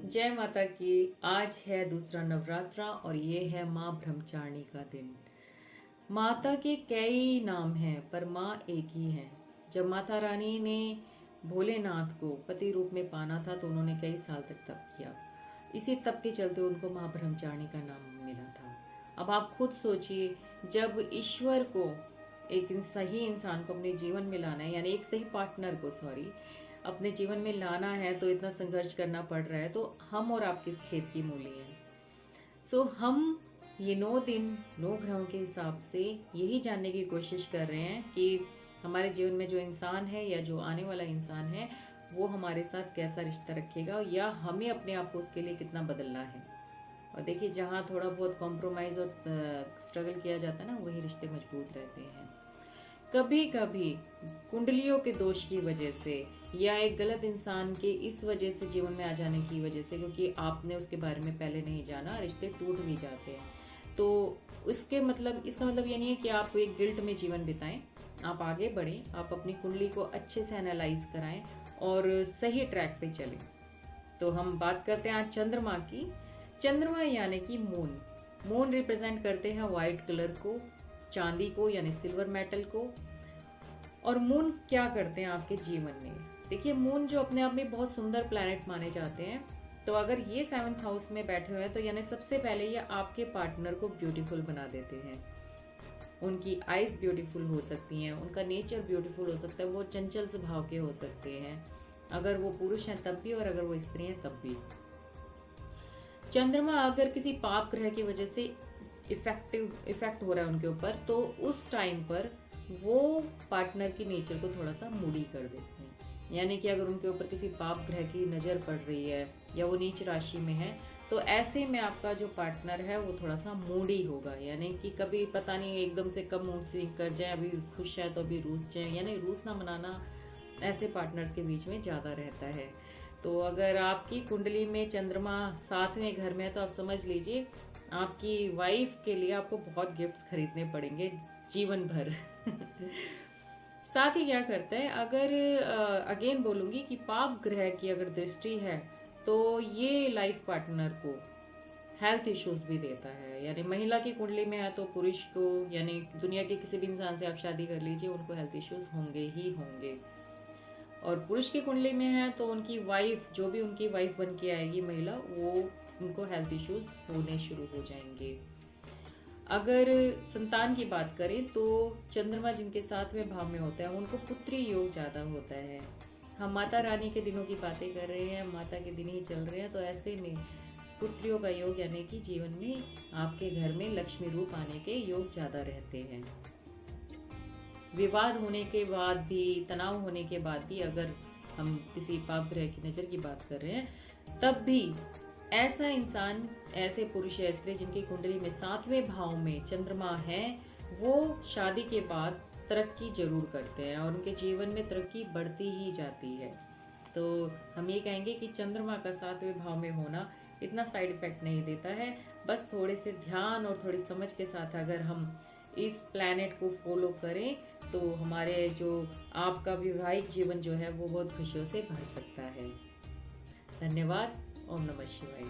जय माता की। आज है दूसरा नवरात्रा और ये है माँ ब्रह्मचारिणी का दिन। माता के कई नाम हैं पर माँ एक ही है। जब माता रानी ने भोलेनाथ को पति रूप में पाना था तो उन्होंने कई साल तक तप किया। इसी तप के चलते उनको माँ ब्रह्मचारिणी का नाम मिला था। अब आप खुद सोचिए, जब ईश्वर को एक सही इंसान को अपने जीवन में लाना है, यानी एक सही पार्टनर को अपने जीवन में लाना है, तो इतना संघर्ष करना पड़ रहा है, तो हम और आप किस खेत की मूली हैं। हम ये 9 दिन 9 ग्रहों के हिसाब से यही जानने की कोशिश कर रहे हैं कि हमारे जीवन में जो इंसान है या जो आने वाला इंसान है वो हमारे साथ कैसा रिश्ता रखेगा या हमें अपने आप को उसके लिए कितना बदलना है। और देखिए, जहाँ थोड़ा बहुत कॉम्प्रोमाइज और स्ट्रगल किया जाता है ना, वही रिश्ते मजबूत रहते हैं। कभी कभी कुंडलियों के दोष की वजह से या एक गलत इंसान के इस वजह से जीवन में आ जाने की वजह से, क्योंकि आपने उसके बारे में पहले नहीं जाना, रिश्ते टूट भी जाते हैं। तो इसका मतलब ये नहीं है कि आप एक गिल्ट में जीवन बिताएं। आप आगे बढ़ें, आप अपनी कुंडली को अच्छे से एनालाइज कराएं और सही ट्रैक पे चलें। तो हम बात करते हैं आज चंद्रमा की। चंद्रमा यानी कि मून रिप्रेजेंट करते हैं व्हाइट कलर को, चांदी को यानी सिल्वर मेटल को। और मून क्या करते हैं आपके जीवन में? देखिए, मून जो अपने आप में बहुत सुंदर प्लैनेट माने जाते हैं, तो अगर ये 7th हाउस में बैठे हुए हैं तो यानी सबसे पहले ये आपके पार्टनर को ब्यूटीफुल बना देते हैं। उनकी आईज ब्यूटीफुल हो सकती हैं, उनका नेचर ब्यूटीफुल हो सकता है, वो चंचल स्वभाव के हो सकते हैं, अगर वो पुरुष हैं तब भी और अगर वो स्त्री हैं तब भी। चंद्रमा अगर किसी पाप ग्रह की वजह से इफेक्ट हो रहा है उनके ऊपर, तो उस टाइम पर वो पार्टनर की नेचर को थोड़ा सा मूडी कर देते हैं। यानी कि अगर उनके ऊपर किसी पाप ग्रह की नजर पड़ रही है या वो नीच राशि में है, तो ऐसे में आपका जो पार्टनर है वो थोड़ा सा मूडी होगा। यानी कि कभी पता नहीं एकदम से कब मूड स्विंग कर जाए, अभी खुश है तो अभी रूस जाए, यानी रूस ना मनाना ऐसे पार्टनर्स के बीच में ज्यादा रहता है। तो अगर आपकी कुंडली में चंद्रमा 7वें घर में है तो आप समझ लीजिए आपकी वाइफ के लिए आपको बहुत गिफ्ट्स खरीदने पड़ेंगे जीवन भर। साथ ही क्या करता है, अगर अगेन बोलूंगी कि पाप ग्रह की अगर दृष्टि है तो ये लाइफ पार्टनर को हेल्थ इश्यूज भी देता है। यानी महिला की कुंडली में है तो पुरुष को, यानी दुनिया के किसी भी इंसान से आप शादी कर लीजिए, उनको हेल्थ इश्यूज होंगे ही होंगे। और पुरुष की कुंडली में है तो उनकी वाइफ, जो भी उनकी वाइफ बन के आएगी महिला, वो उनको हेल्थ इश्यूज होने शुरू हो जाएंगे। अगर संतान की बात करें तो चंद्रमा जिनके 7वें भाव में होता है उनको पुत्री योग ज्यादा होता है। हम माता रानी के दिनों की बातें कर रहे हैं, माता के दिन ही चल रहे हैं, तो ऐसे में पुत्रियों का योग यानी कि जीवन में आपके घर में लक्ष्मी रूप आने के योग ज्यादा रहते हैं। विवाद होने के बाद भी, तनाव होने के बाद भी, अगर हम किसी पाप ग्रह की नजर की बात कर रहे हैं, तब भी ऐसा इंसान, ऐसे पुरुष या स्त्री जिनकी कुंडली में 7वें भाव में चंद्रमा है, वो शादी के बाद तरक्की जरूर करते हैं और उनके जीवन में तरक्की बढ़ती ही जाती है। तो हम ये कहेंगे कि चंद्रमा का 7वें भाव में होना इतना साइड इफेक्ट नहीं देता है। बस थोड़े से ध्यान और थोड़ी समझ के साथ अगर हम इस प्लैनेट को फॉलो करें तो हमारे जो आपका वैवाहिक जीवन जो है वो बहुत खुशियों से भर सकता है। धन्यवाद। ओम नमः शिवाय।